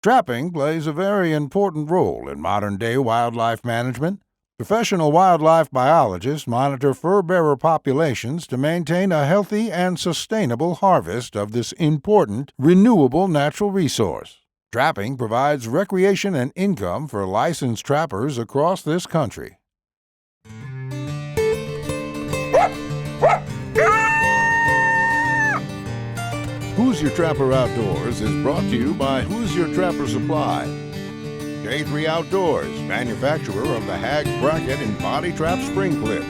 Trapping plays a very important role in modern-day wildlife management. Professional wildlife biologists monitor fur-bearer populations to maintain a healthy and sustainable harvest of this important, renewable natural resource. Trapping provides recreation and income for licensed trappers across this country. Who's Your Trapper Outdoors is brought to you by Who's Your Trapper Supply. J3 Outdoors, manufacturer of the Hag Bracket and Body Trap Spring Clip.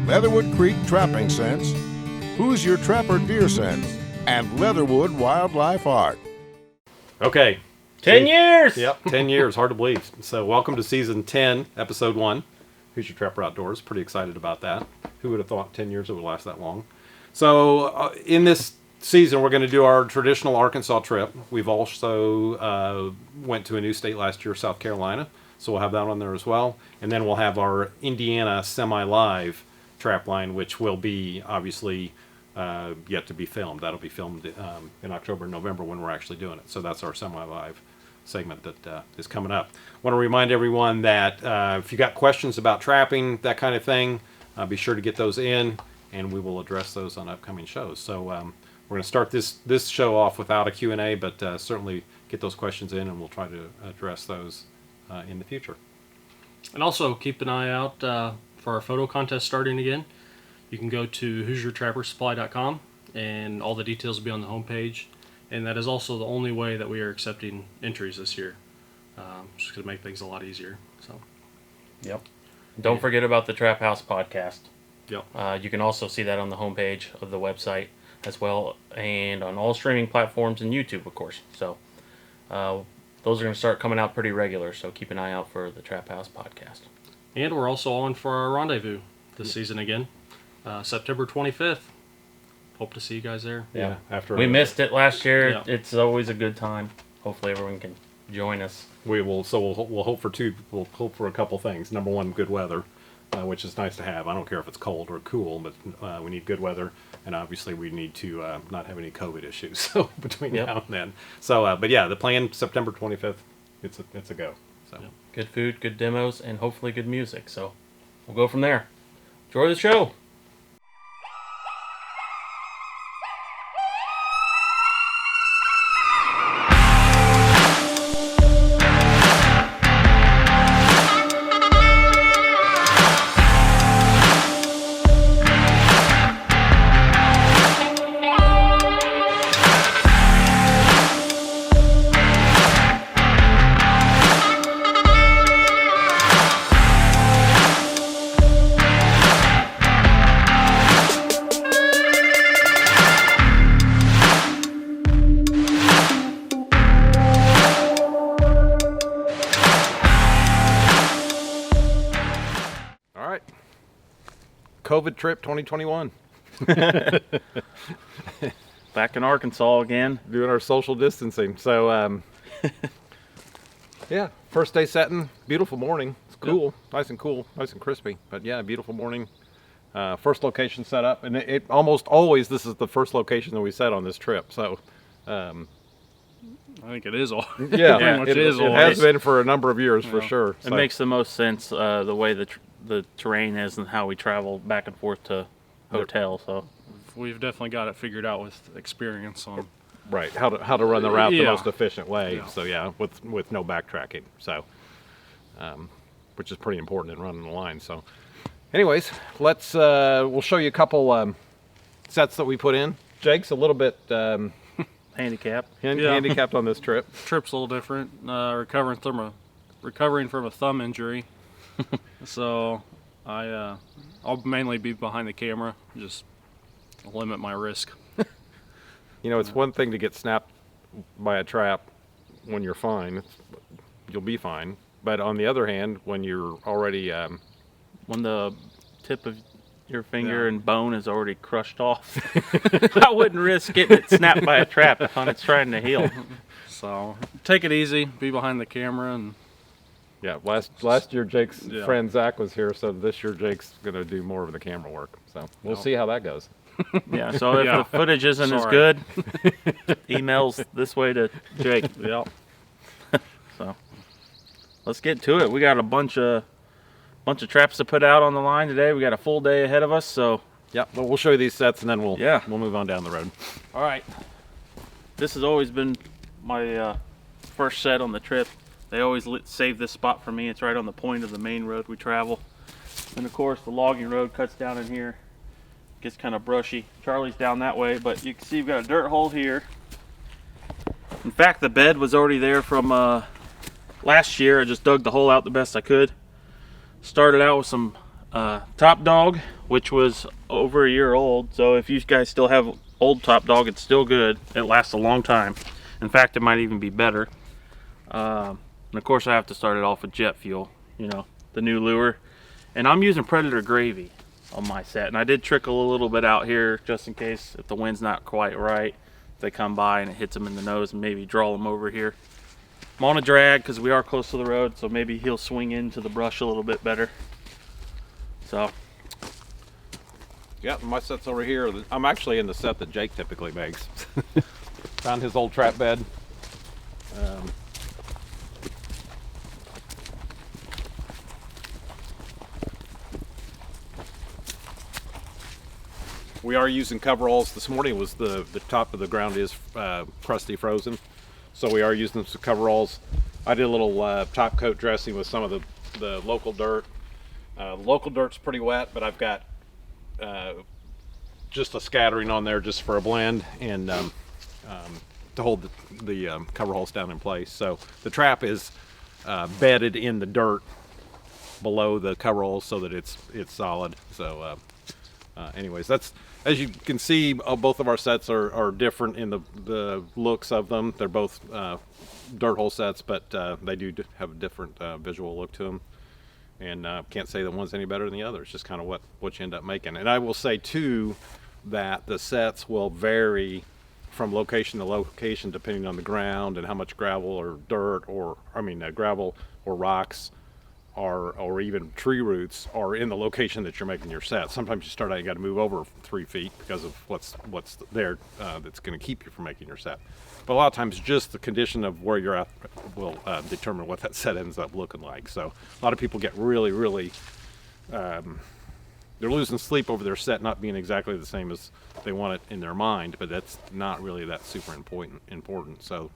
Leatherwood Creek Trapping Scents, Who's Your Trapper Deer Scents, and Leatherwood Wildlife Art. Okay. 10 years! Yep, 10 years. Hard to believe. So welcome to Season 10, Episode 1. Who's Your Trapper Outdoors? Pretty excited about that. Who would have thought 10 years it would last that long? So in this season, we're going to do our traditional Arkansas trip. We've also went to a new state last year, South Carolina. So we'll have that on there as well. And then we'll have our Indiana semi-live trap line, which will be obviously yet to be filmed. That'll be filmed in October and November when we're actually doing it. So that's our semi-live segment that is coming up. I want to remind everyone that if you got questions about trapping, that kind of thing, be sure to get those in, and we will address those on upcoming shows. So we're going to start this show off without a Q&A, but certainly get those questions in, and we'll try to address those in the future. And also keep an eye out for our photo contest starting again. You can go to who'syourtrappersupply.com, and all the details will be on the homepage. And that is also the only way that we are accepting entries this year. Just going to make things a lot easier. So. Yep. Don't forget about the Trap House podcast. Yep. You can also see that on the homepage of the website as well, and on all streaming platforms and YouTube, of course. So those are going to start coming out pretty regular, so keep an eye out for the Trap House podcast. And we're also on for our rendezvous this season again, September 25th. Hope to see you guys there. Yeah. We missed it last year. Yeah. It's always a good time. Hopefully everyone can join us. We will. So we'll hope for two. We'll hope for a couple things. Number one, good weather, which is nice to have. I don't care if it's cold or cool, but we need good weather, and obviously we need to not have any COVID issues. So between now and then. So, but yeah, the plan September 25th. It's a go. So good food, good demos, and hopefully good music. So we'll go from there. Enjoy the show. COVID trip 2021. Back in Arkansas again. Doing our social distancing. So, yeah, first day setting. Beautiful morning. It's cool. Yep. Nice and cool. Nice and crispy. But yeah, beautiful morning. First location set up. And it almost always, this is the first location that we set on this trip. So, I think it is all. Yeah, it is. It has been for a number of years, for sure. It makes the most sense the way the terrain is and how we travel back and forth to hotel. So we've definitely got it figured out with experience on how to run the route the most efficient way. Yeah. So with no backtracking. So which is pretty important in running the line. So anyways, let's we'll show you a couple sets that we put in. Jake's a little bit handicapped on this trip. Trip's a little different. Recovering from a thumb injury. So I'll mainly be behind the camera, just limit my risk. It's one thing to get snapped by a trap when you're fine. You'll be fine. But on the other hand, when you're already when the tip of your finger and bone is already crushed off, I wouldn't risk getting it snapped by a trap when it's trying to heal. So take it easy, be behind the camera, and yeah. Last year Jake's friend Zach was here, so this year Jake's going to do more of the camera work. So we'll see how that goes. Yeah. So if the footage isn't as good, emails this way to Jake. Yeah. So let's get to it. We got a bunch of traps to put out on the line today. We got a full day ahead of us, so Yep, but we'll show you these sets and then we'll Yeah. we'll move on down the road. all right. This has always been my first set on the trip. They always save this spot for me. It's right on the point of the main road we travel. And of course the logging road cuts down in here. Gets kind of brushy. Charlie's down that way, but you can see we've got a dirt hole here. In fact, the bed was already there from last year. I just dug the hole out the best I could. Started out with some Top Dog, which was over a year old. So if you guys still have old Top Dog, it's still good. It lasts a long time. In fact, it might even be better. And of course, I have to start it off with jet fuel, you know, the new lure. And I'm using Predator Gravy on my set. And I did trickle a little bit out here just in case if the wind's not quite right. If they come by and it hits them in the nose and maybe draw them over here. I'm on a drag because we are close to the road, so maybe he'll swing into the brush a little bit better. So, Yep, my set's over here. I'm actually in the set that Jake typically makes. Found his old trap bed. We are using coveralls. This morning was the top of the ground is crusty frozen, so we are using some coveralls. I did a little top coat dressing with some of the local dirt. The local dirt's pretty wet, but I've got just a scattering on there just for a blend and to hold the coveralls down in place. So the trap is bedded in the dirt below the coveralls so that it's solid. So anyways, that's, as you can see, both of our sets are different in the looks of them. They're both dirt hole sets, but they do have a different visual look to them. And can't say that one's any better than the other. It's just kind of what you end up making. And I will say too that the sets will vary from location to location depending on the ground and how much gravel or dirt or gravel or rocks or even tree roots are in the location that you're making your set. Sometimes you start out, you got to move over 3 feet because of what's there that's going to keep you from making your set. But a lot of times just the condition of where you're at will determine what that set ends up looking like. So a lot of people get really they're losing sleep over their set not being exactly the same as they want it in their mind, but that's not really that super important. So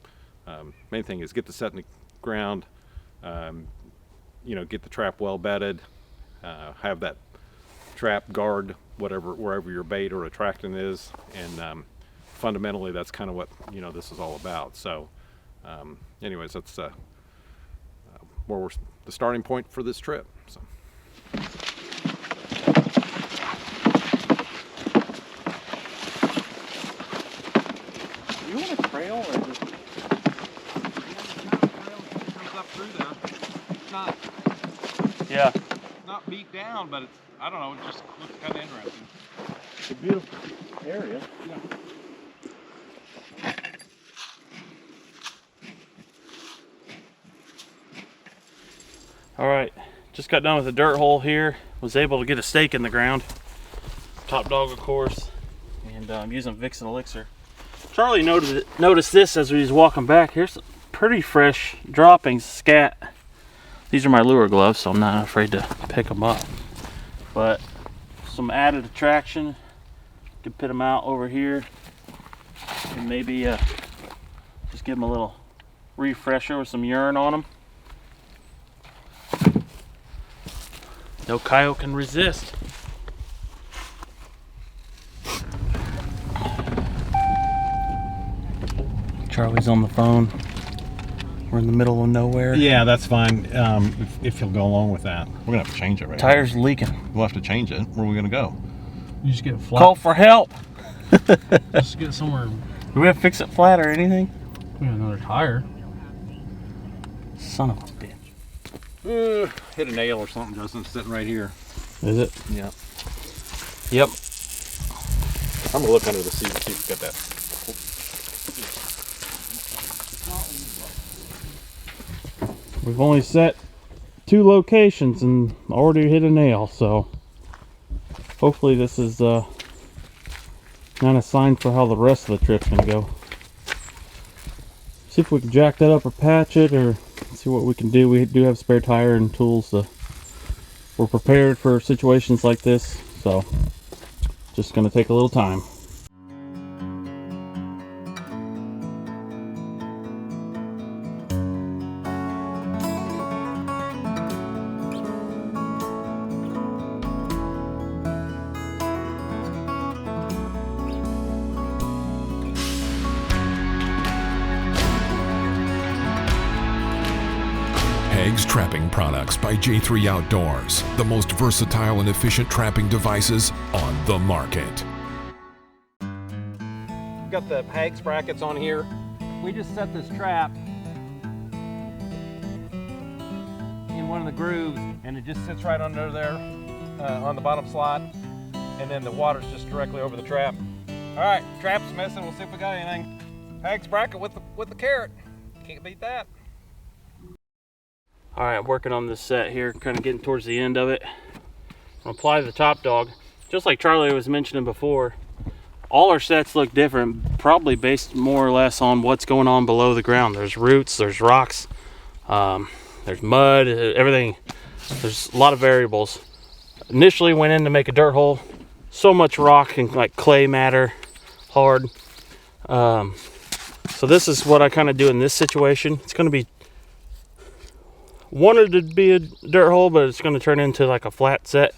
main thing is get the set in the ground, get the trap well bedded, have that trap guard wherever your bait or attractant is, and fundamentally that's kind of what this is all about. So anyways, that's where we're the starting point for this trip. So you want a trail or just? Comes up through there. It's not Yeah, not beat down, but it's, I don't know, it just looks kind of interesting. it's a beautiful area. Yeah. All right, just got done with the dirt hole here. Was able to get a stake in the ground. Top Dog, of course, and I'm using Vixen Elixir. Charlie noticed this as we was walking back. Here's some pretty fresh droppings, scat. These are my lure gloves, so I'm not afraid to pick them up. But some added attraction. Can put them out over here, and maybe just give them a little refresher with some urine on them. No coyote can resist. Charlie's on the phone. We're in the middle of nowhere. Yeah, that's fine. If you'll go along with that, we're gonna have to change it right Tires leaking. now. We'll have to change it. Where are we gonna go? You just get flat. Call for help. Just get somewhere. Do we have to fix it flat or anything? We got another tire. Son of a bitch. Hit a nail or something, Justin. It's sitting right here. Is it? Yeah. Yep. I'm gonna look under the seat and see if we got that. We've only set 2 locations and already hit a nail, so hopefully this is not a sign for how the rest of the trip's gonna go. See if we can jack that up or patch it or see what we can do. We do have spare tire and tools. We're prepared for situations like this, so just going to take a little time. Hags Trapping Products by J3 Outdoors, the most versatile and efficient trapping devices on the market. Got the Hags brackets on here. We just set this trap in one of the grooves, and it just sits right under there on the bottom slot, and then the water's just directly over the trap. All right, trap's missing. We'll see if we got anything. Hags bracket with the carrot. Can't beat that. All right, I'm working on this set here, kind of getting towards the end of it. I'll apply the top dog. Just like Charlie was mentioning before, all our sets look different, probably based more or less on what's going on below the ground. There's roots, there's rocks, there's mud, everything. There's a lot of variables. Initially went in to make a dirt hole. So much rock and like clay matter, hard. So this is what I kind of do in this situation. It's going to be wanted to be a dirt hole, but it's going to turn into like a flat set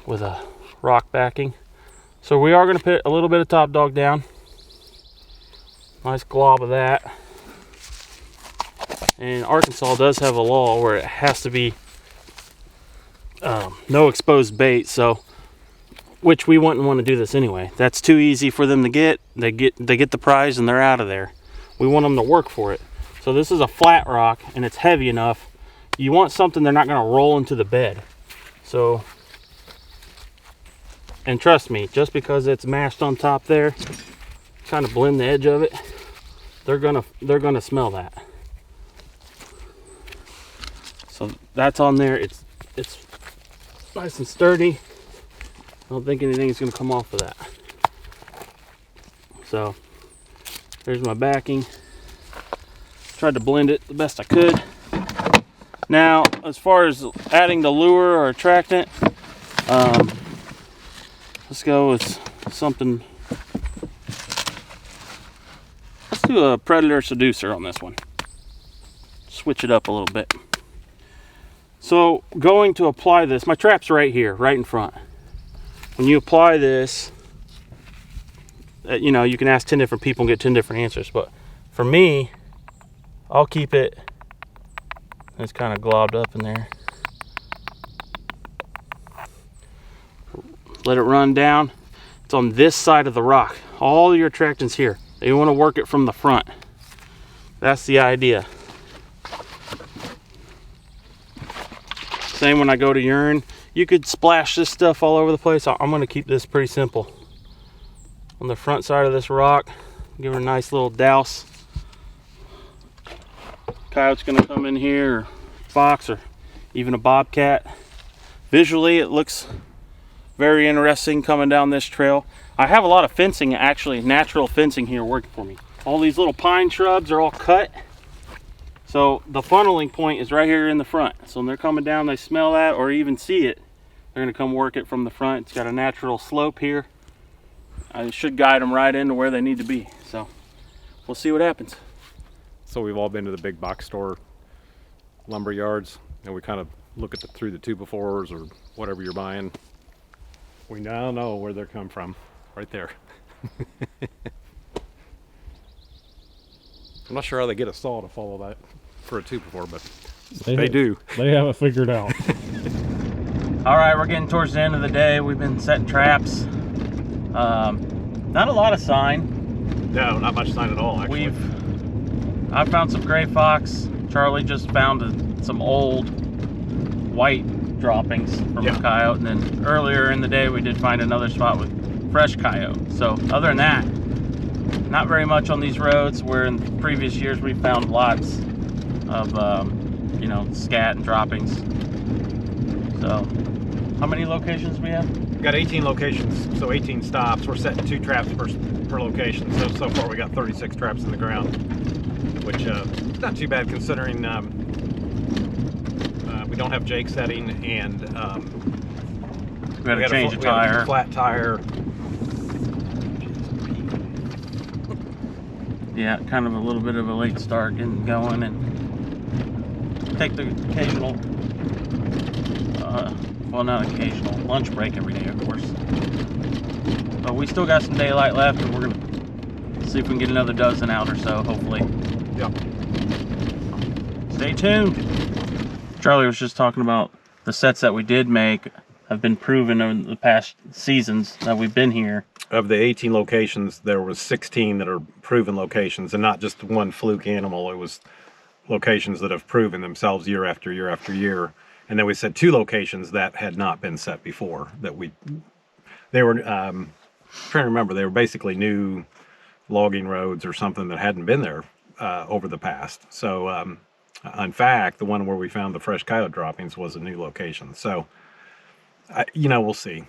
with a rock backing. So we are going to put a little bit of top dog down. Nice glob of that. And Arkansas does have a law where it has to be no exposed bait, so which we wouldn't want to do this anyway. That's too easy for them to get. They get the prize and they're out of there. We want them to work for it. So this is a flat rock and it's heavy enough. You want something they're not going to roll into the bed. So, and trust me, just because it's mashed on top there, kind of blend the edge of it, they're gonna smell that. So that's on there. It's nice and sturdy. I don't think anything's gonna come off of that. So there's my backing. Tried to blend it the best I could. Now, as far as adding the lure or attractant, let's go with something. Let's do a predator seducer on this one. Switch it up a little bit. So, going to apply this, my trap's right here, right in front. When you apply this, you know, you can ask 10 different people and get 10 different answers, but for me, I'll keep it. It's kind of globbed up in there. Let it run down. It's on this side of the rock. All your attractants here. You want to work it from the front. That's the idea. Same when I go to urine. You could splash this stuff all over the place. I'm going to keep this pretty simple. On the front side of this rock, give her a nice little douse. Coyote's gonna come in here, or fox, or even a bobcat. Visually, it looks very interesting coming down this trail. I have a lot of fencing, actually, natural fencing here working for me. All these little pine shrubs are all cut. So the funneling point is right here in the front. So when they're coming down, they smell that or even see it, they're gonna come work it from the front. It's got a natural slope here. I should guide them right into where they need to be. So we'll see what happens. So we've all been to the big box store lumber yards, and we kind of look at through the 2x4s or whatever you're buying. We now know where they come from, right there. I'm not sure how they get a saw to follow that for a 2x4, but they do. They have it figured out. All right, we're getting towards the end of the day. We've been setting traps. Not a lot of sign. No, not much sign at all, actually. I found some gray fox. Charlie just found some old white droppings from a coyote, and then earlier in the day we did find another spot with fresh coyote. So other than that, not very much on these roads, where in previous years we found lots of you know, scat and droppings. So how many locations we have? We've got 18 locations, so 18 stops. We're setting 2 traps per location. So far we got 36 traps in the ground, which is not too bad considering We don't have Jake setting, and We had to change the tire. Flat tire. Yeah, kind of a little bit of a late start getting going, and take the occasional, well, not occasional, lunch break every day, of course. But we still got some daylight left, and we're gonna see if we can get another dozen out or so, hopefully. Yep. Stay tuned. Charlie was just talking about the sets that we did make have been proven in the past seasons that we've been here. Of the 18 locations, there was 16 that are proven locations, and not just one fluke animal. It was locations that have proven themselves year after year after year. And then we set 2 locations that had not been set before. They were trying to remember. They were basically new logging roads or something that hadn't been there over the past. So, in fact, the one where we found the fresh coyote droppings was a new location. So, we'll see.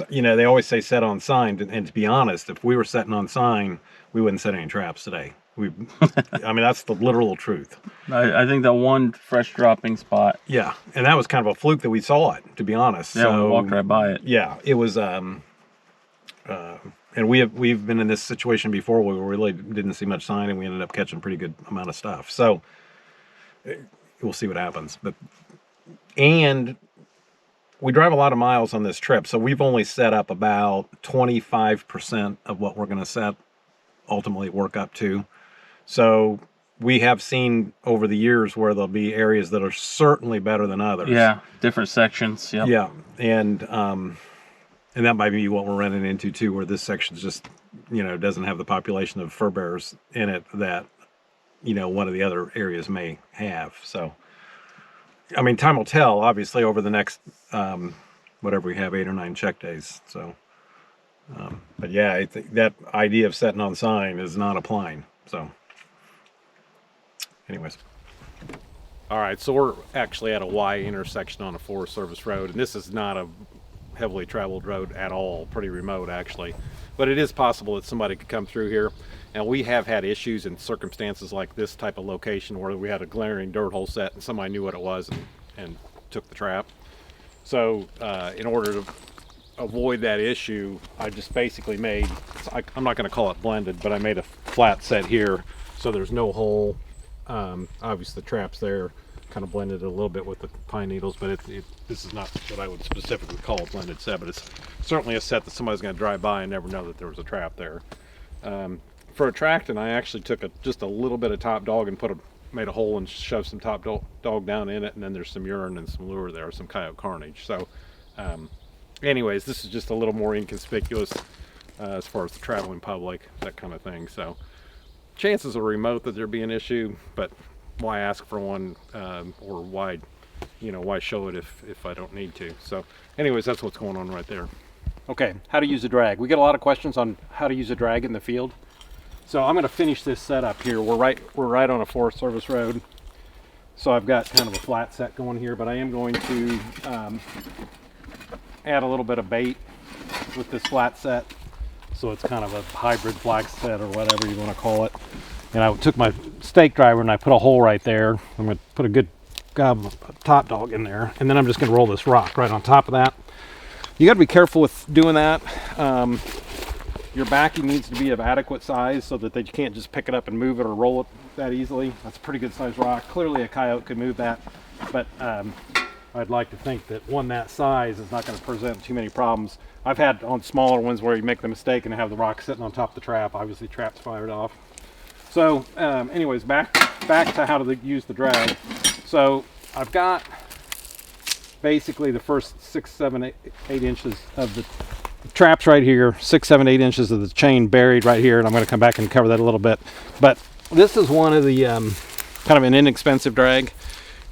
They always say set on sign, and to be honest, if we were setting on sign, we wouldn't set any traps today. That's the literal truth. I think that one fresh dropping spot. Yeah, and that was kind of a fluke that we saw it, to be honest. Yeah, we walked right by it. Yeah, it was. And we've been in this situation before where we really didn't see much sign, and we ended up catching a pretty good amount of stuff. So we'll see what happens. And we drive a lot of miles on this trip, so we've only set up about 25% of what we're going to ultimately work up to. So we have seen over the years where there'll be areas that are certainly better than others. Yeah, different sections. Yep. Yeah, and that might be what we're running into too, where this section just, doesn't have the population of fur bearers in it that, one of the other areas may have. So, time will tell, obviously, over the next, whatever we have, 8 or 9 check days. So, but yeah, I think that idea of setting on sign is not applying. So, anyways. All right, so we're actually at a Y intersection on a Forest Service road, and this is not a heavily traveled road at all, pretty remote actually. But it is possible that somebody could come through here. And we have had issues in circumstances like this type of location where we had a glaring dirt hole set and somebody knew what it was and took the trap. So in order to avoid that issue, I just basically made, I'm not going to call it blended, but I made a flat set here so there's no hole. Obviously the trap's there, kind of blended it a little bit with the pine needles, but this is not what I would specifically call a blended set, but it's certainly a set that somebody's going to drive by and never know that there was a trap there. For attractant, I actually took just a little bit of top dog and made a hole and shoved some top dog down in it, and then there's some urine and some lure there, some coyote carnage. So anyways, this is just a little more inconspicuous as far as the traveling public, that kind of thing. So chances are remote that there'd be an issue, but why ask for one, or why show it if I don't need to? So anyways, that's what's going on right there. Okay, how to use a drag. We get a lot of questions on how to use a drag in the field. So I'm going to finish this setup here. We're right on a Forest Service road. So I've got kind of a flat set going here, but I am going to add a little bit of bait with this flat set. So it's kind of a hybrid flat set or whatever you want to call it. And I took my stake driver and I put a hole right there. I'm going to put a good gob of top dog in there. And then I'm just going to roll this rock right on top of that. You got to be careful with doing that. Your backing needs to be of adequate size so that you can't just pick it up and move it or roll it that easily. That's a pretty good sized rock. Clearly a coyote could move that, but I'd like to think that one that size is not going to present too many problems. I've had on smaller ones where you make the mistake and have the rock sitting on top of the trap. Obviously trap's fired off. So anyways, back to how to use the drag. So I've got basically the first 6, 7, 8 inches of the traps right here, 6, 7, 8 inches of the chain buried right here, and I'm going to come back and cover that a little bit. But this is one of the kind of an inexpensive drag,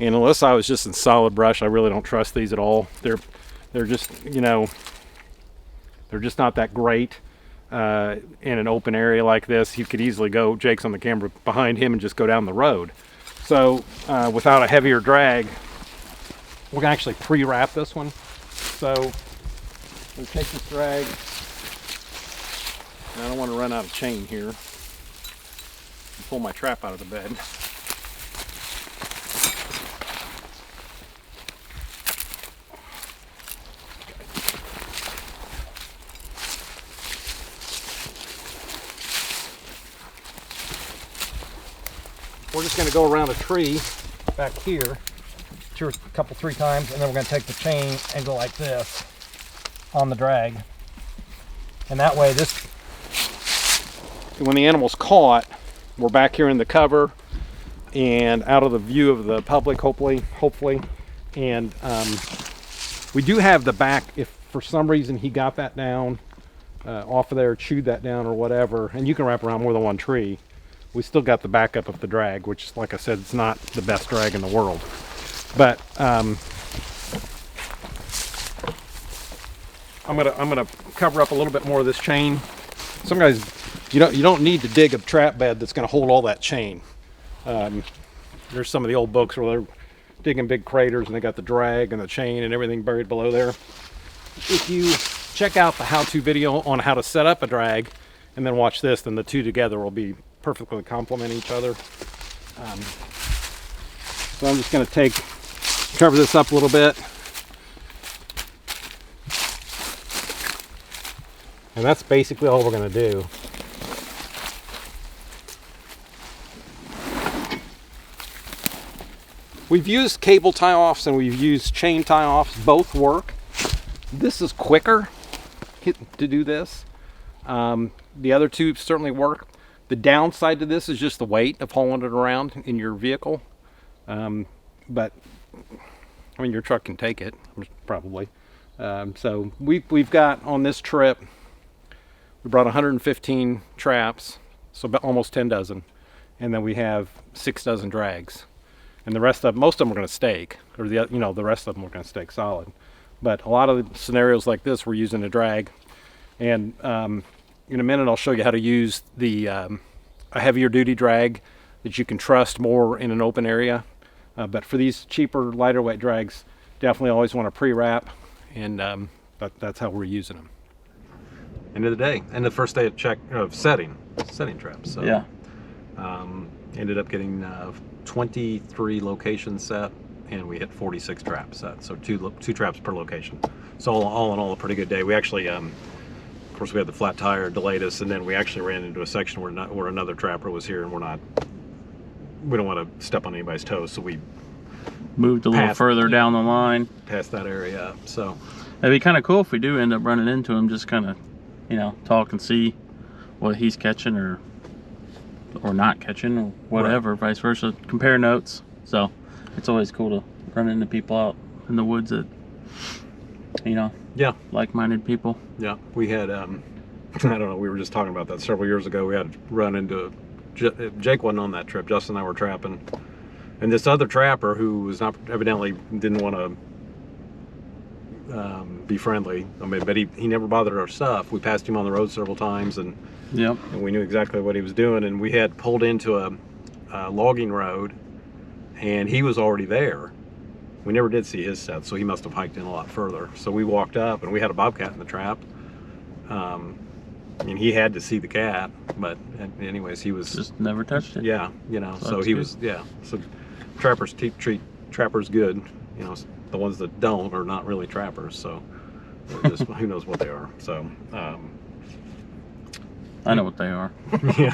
and unless I was just in solid brush, I really don't trust these at all. They're just, they're just not that great in an open area like this. You could easily go, Jake's on the camera behind him, and just go down the road. So without a heavier drag, we're going to actually pre-wrap this one. So we'll take this drag. I don't want to run out of chain here. And pull my trap out of the bed. we're just going to go around a tree back here three times, and then we're going to take the chain and go like this on the drag. And that way, when the animal's caught, we're back here in the cover and out of the view of the public, hopefully. And we do have the back, if for some reason he got that down off of there, chewed that down or whatever, and you can wrap around more than one tree, we still got the backup of the drag, which, like I said, it's not the best drag in the world. But I'm gonna cover up a little bit more of this chain. Some guys, you don't need to dig a trap bed that's gonna hold all that chain. There's some of the old books where they're digging big craters and they got the drag and the chain and everything buried below there. If you check out the how-to video on how to set up a drag and then watch this, then the two together will be perfectly complement each other. So I'm just gonna cover this up a little bit. And that's basically all we're going to do. We've used cable tie-offs and we've used chain tie-offs. Both work. This is quicker to do this. The other two certainly work. The downside to this is just the weight of hauling it around in your vehicle. But I mean, your truck can take it, probably. So we've got on this trip, we brought 115 traps, so about almost 10 dozen, and then we have 6 dozen drags, and most of them are going to stake, or the rest of them are going to stake solid. But a lot of the scenarios like this, we're using a drag, and in a minute I'll show you how to use a heavier duty drag that you can trust more in an open area. But for these cheaper, lighter weight drags, definitely always want to pre-wrap, and that's how we're using them. End of the day, and the first day of setting traps. So, Yeah. Ended up getting 23 locations set, and we hit 46 traps set. So two traps per location. So all in all, a pretty good day. We actually, of course, we had the flat tire delayed us, and then we actually ran into a section where another trapper was here, and we don't want to step on anybody's toes, so we Moved a little further down the line. Past that area up. So It'd be kind of cool if we do end up running into him, just kind of, talk and see what he's catching or not catching or whatever, vice versa. Compare notes. So it's always cool to run into people out in the woods that, yeah, like-minded people. Yeah, we had, I don't know, we were just talking about that several years ago. We had run into, Jake wasn't on that trip, Justin and I were trapping, and this other trapper who was evidently didn't want to be friendly. I mean, but he never bothered our stuff. We passed him on the road several times, and we knew exactly what he was doing. And we had pulled into a logging road, and he was already there. We never did see his set, so he must have hiked in a lot further. So we walked up, and we had a bobcat in the trap. And he had to see the cat, but anyways, he was just never touched it. Yeah, so he was, So trappers treat trappers good. The ones that don't are not really trappers. So just, who knows what they are. So I know what they are. Yeah.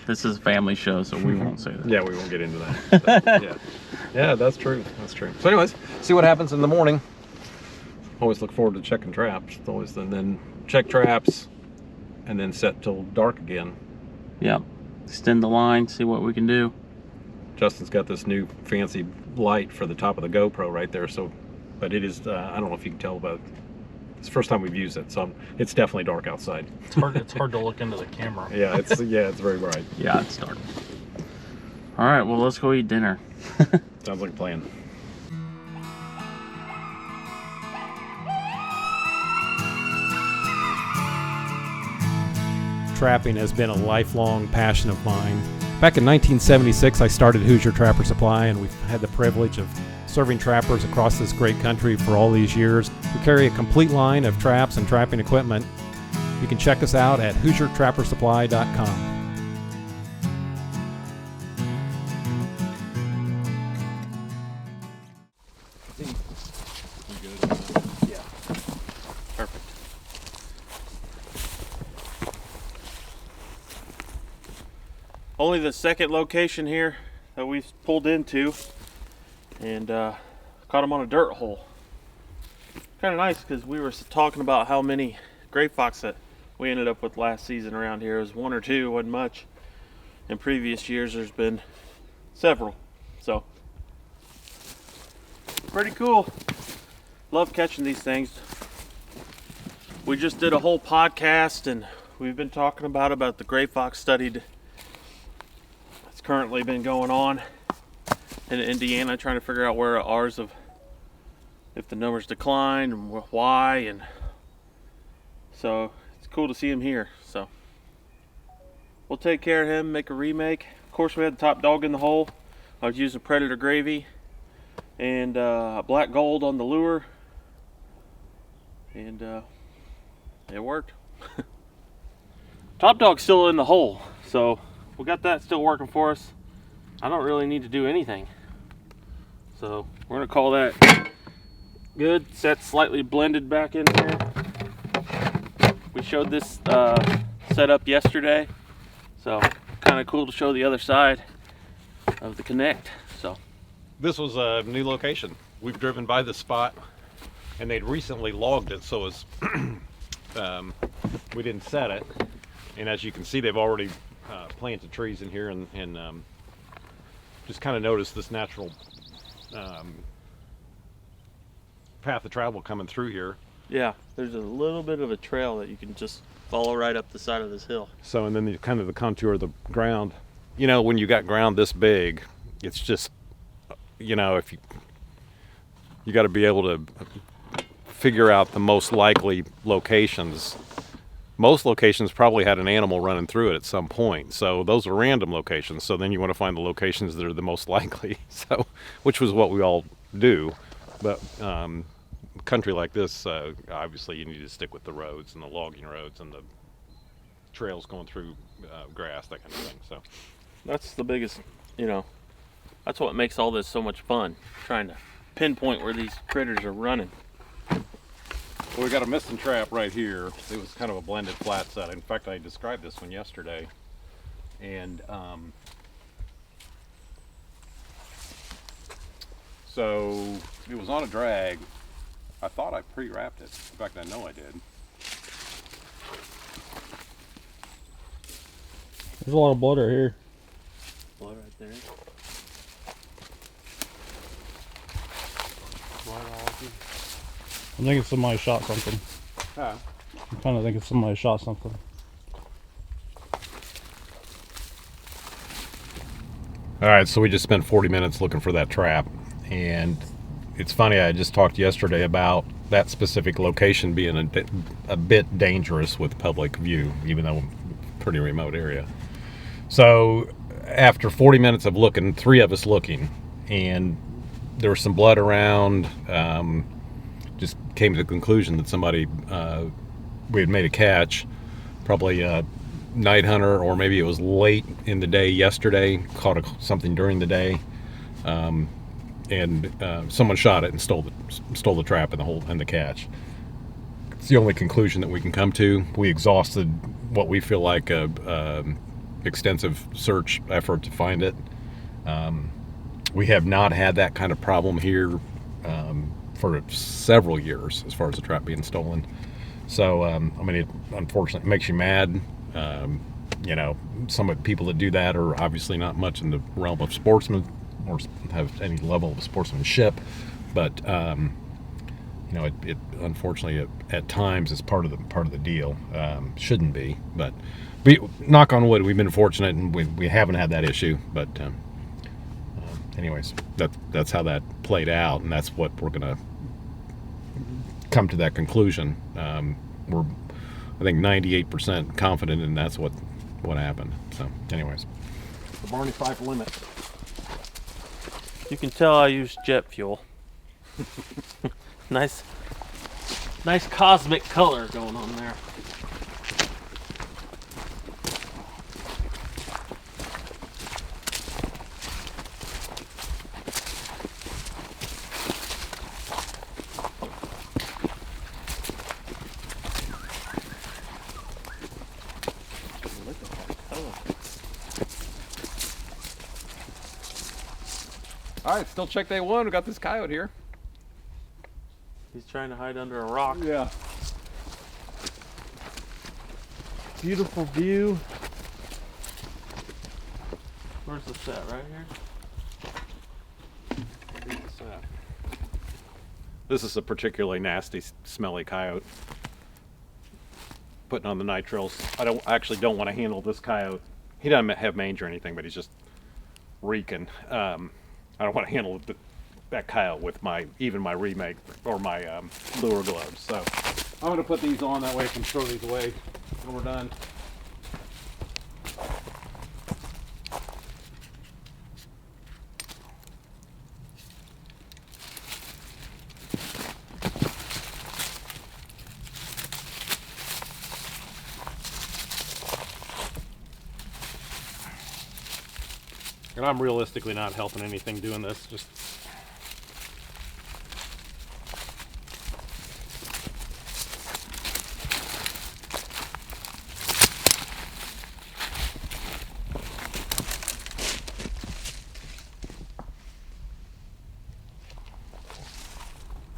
This is a family show, so we won't say that. Yeah, we won't get into that. So, yeah, that's true. That's true. So anyways, see what happens in the morning. Always look forward to checking traps. And then check traps, and then set till dark again. Yeah, extend the line, see what we can do. Justin's got this new fancy light for the top of the GoPro right there. So, but it is, I don't know if you can tell, but it's the first time we've used it. So it's definitely dark outside. It's hard to look into the camera. Yeah, it's very bright. Yeah, it's dark. All right, well, let's go eat dinner. Sounds like a plan. Trapping has been a lifelong passion of mine. Back in 1976, I started Hoosier Trapper Supply, and we've had the privilege of serving trappers across this great country for all these years. We carry a complete line of traps and trapping equipment. You can check us out at HoosierTrapperSupply.com. Perfect. Only the second location here that we pulled into, and caught him on a dirt hole. Kind of nice because we were talking about how many gray fox that we ended up with last season around here. It was 1 or 2, wasn't much. In previous years, there's been several. So, pretty cool. Love catching these things. We just did a whole podcast, and we've been talking about the gray fox study that's currently been going on in Indiana, trying to figure out where ours of if the numbers decline and why, and so it's cool to see him here. So we'll take care of him, make a remake. Of course, we had the top dog in the hole. I was using Predator Gravy and black gold on the lure, and it worked. Top dog's still in the hole, so we got that still working for us. I don't really need to do anything, so we're gonna call that good. Set slightly blended back in here. We showed this setup yesterday, so kind of cool to show the other side of the Connect. So This was a new location. We've driven by the spot, and they'd recently logged it, so it's we didn't set it. And as you can see, they've already planted trees in here, and just kind of noticed this natural path of travel coming through here. yeah, there's a little bit of a trail that you can just follow right up the side of this hill. So, and then the kind of the contour of the ground. You know, when you got ground this big, it's just, you know, if you got to be able to figure out the most likely locations. Most locations probably had an animal running through it at some point, so those are random locations. So then you want to find the locations that are the most likely. So, which was what we all do, but country like this, obviously you need to stick with the roads and the logging roads and the trails going through grass, that kind of thing. So That's the biggest, you know, that's what makes all this so much fun, trying to pinpoint where these critters are running. we got a missing trap right here. It was kind of a blended flat set. In fact, I described this one yesterday, and so it was on a drag. I thought I pre-wrapped it. In fact, I know I did. There's a lot of blood right here. Blood right there. Blood all over. I'm thinking somebody shot something. Huh. I'm kind of thinking somebody shot something. All right, so we just spent 40 minutes looking for that trap, and it's funny, I just talked yesterday about that specific location being a bit dangerous with public view, even though pretty remote area. So after 40 minutes of looking, 3 of us looking, and there was some blood around, just came to the conclusion that somebody, we had made a catch, probably a night hunter, or maybe it was late in the day yesterday, caught something during the day, and someone shot it and stole the trap and the whole and the catch. It's the only conclusion that we can come to. We exhausted what we feel like a extensive search effort to find it. We have not had that kind of problem here for several years as far as the trap being stolen. So I mean, it unfortunately makes you mad. You know, some of the people that do that are obviously not much in the realm of sportsmen or have any level of sportsmanship, but you know, it unfortunately at times is part of the deal. Shouldn't be, but knock on wood, we've been fortunate and we haven't had that issue. But anyways, that's how that played out, and that's what we're gonna come to that conclusion. We're, I think, 98% confident, and that's what happened. So, anyways, the Barney Fife limit. You can tell I use jet fuel. Nice cosmic color going on there. All right, still check day one. We got this coyote here. He's trying to hide under a rock. Yeah. Beautiful view. Where's the set? Right here? This is a particularly nasty, smelly coyote. Putting on the nitriles. I actually don't want to handle this coyote. He doesn't have mange or anything, but he's just reeking. I don't want to handle that coyote with my remake or my lure gloves. So I'm going to put these on, that way I can throw these away when we're done. And I'm realistically not helping anything doing this, just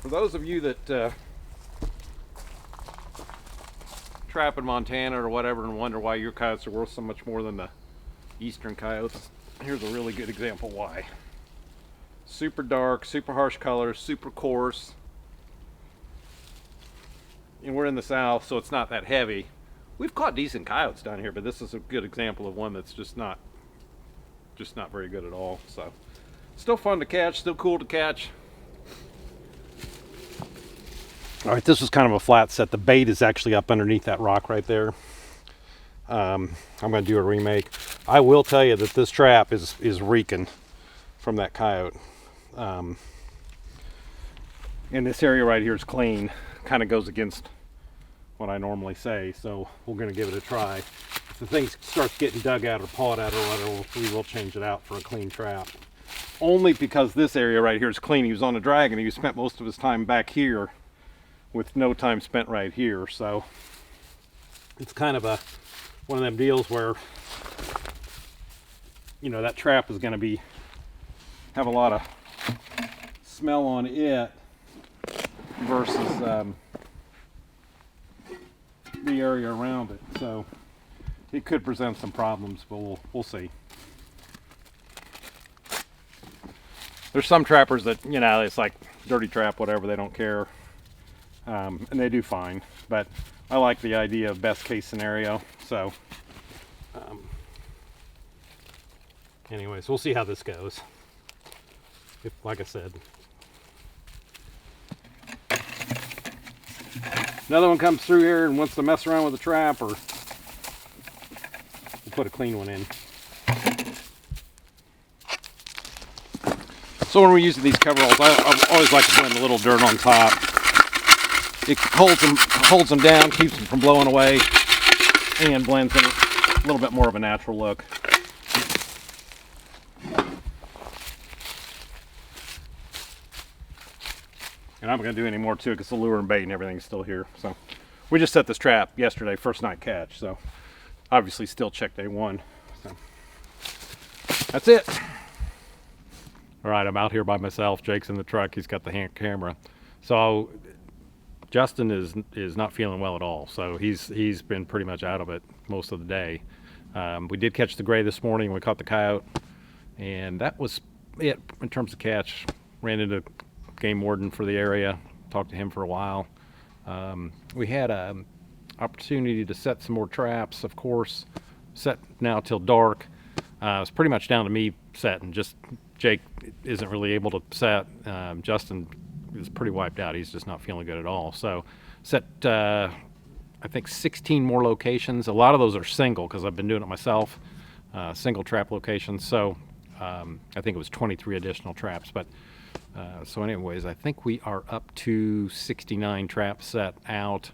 for those of you that trap in Montana or whatever and wonder why your coyotes are worth so much more than the eastern coyotes, here's a really good example why. Super dark, super harsh colors, super coarse. And we're in the south, so it's not that heavy. We've caught decent coyotes down here, but this is a good example of one that's just not very good at all. So still fun to catch, still cool to catch. All right, this was kind of a flat set. The bait is actually up underneath that rock right there. I'm going to do a remake. I will tell you that this trap is reeking from that coyote. And this area right here is clean. Kind of goes against what I normally say, so we're going to give it a try. If the thing starts getting dug out or pawed out or whatever, we will change it out for a clean trap. Only because this area right here is clean. He was on a drag and he spent most of his time back here with no time spent right here. So it's kind of one of them deals where, you know, that trap is going to have a lot of smell on it versus the area around it. So it could present some problems, but we'll see. There's some trappers that, you know, it's like dirty trap, whatever, they don't care. And they do fine, but I like the idea of best case scenario. So anyways, we'll see how this goes. Like I said, another one comes through here and wants to mess around with the trap, or we'll put a clean one in. So when we're using these coveralls, I always like to blend a little dirt on top. It holds them down, keeps them from blowing away, and blends them a little bit more of a natural look. And I'm not going to do any more to it because the lure and bait and everything's still here. So we just set this trap yesterday, first night catch. So obviously still check day one. So that's it. All right, I'm out here by myself. Jake's in the truck. He's got the hand camera. So Justin is not feeling well at all. So he's been pretty much out of it most of the day. We did catch the gray this morning. We caught the coyote, and that was it in terms of catch. Ran into game warden for the area, talked to him for a while. We had an opportunity to set some more traps, of course, set now till dark. It's pretty much down to me setting, just Jake isn't really able to set. Justin is pretty wiped out. He's just not feeling good at all. So set, I think 16 more locations. A lot of those are single because I've been doing it myself, single trap locations. So I think it was 23 additional traps, but so anyways, I think we are up to 69 traps set out.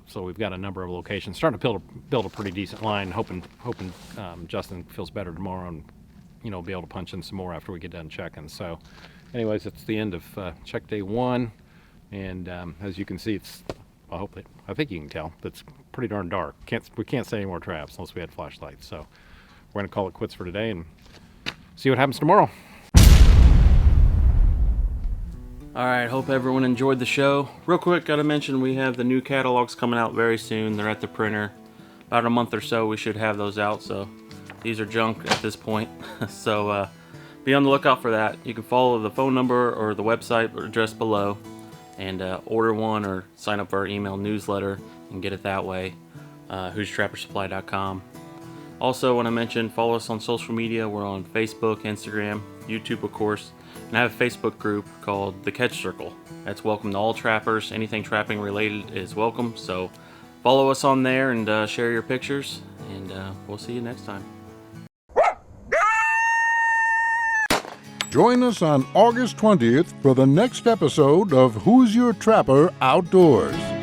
So we've got a number of locations. Starting to build a pretty decent line. Hoping Justin feels better tomorrow and, you know, be able to punch in some more after we get done checking. So anyways, it's the end of check day one. And as you can see, I think you can tell, it's pretty darn dark. We can't set any more traps unless we had flashlights. So we're going to call it quits for today and see what happens tomorrow. All right, hope everyone enjoyed the show. Real quick, gotta mention we have the new catalogs coming out very soon. They're at the printer. About a month or so, we should have those out. So these are junk at this point. So be on the lookout for that. You can follow the phone number or the website address below and order one or sign up for our email newsletter and get it that way. HoosierTrapperSupply.com. Also, want to mention, follow us on social media. We're on Facebook, Instagram, YouTube, of course. And I have a Facebook group called The Catch Circle. That's welcome to all trappers. Anything trapping related is welcome. So follow us on there and share your pictures. And we'll see you next time. Join us on August 20th for the next episode of Who's Your Trapper Outdoors.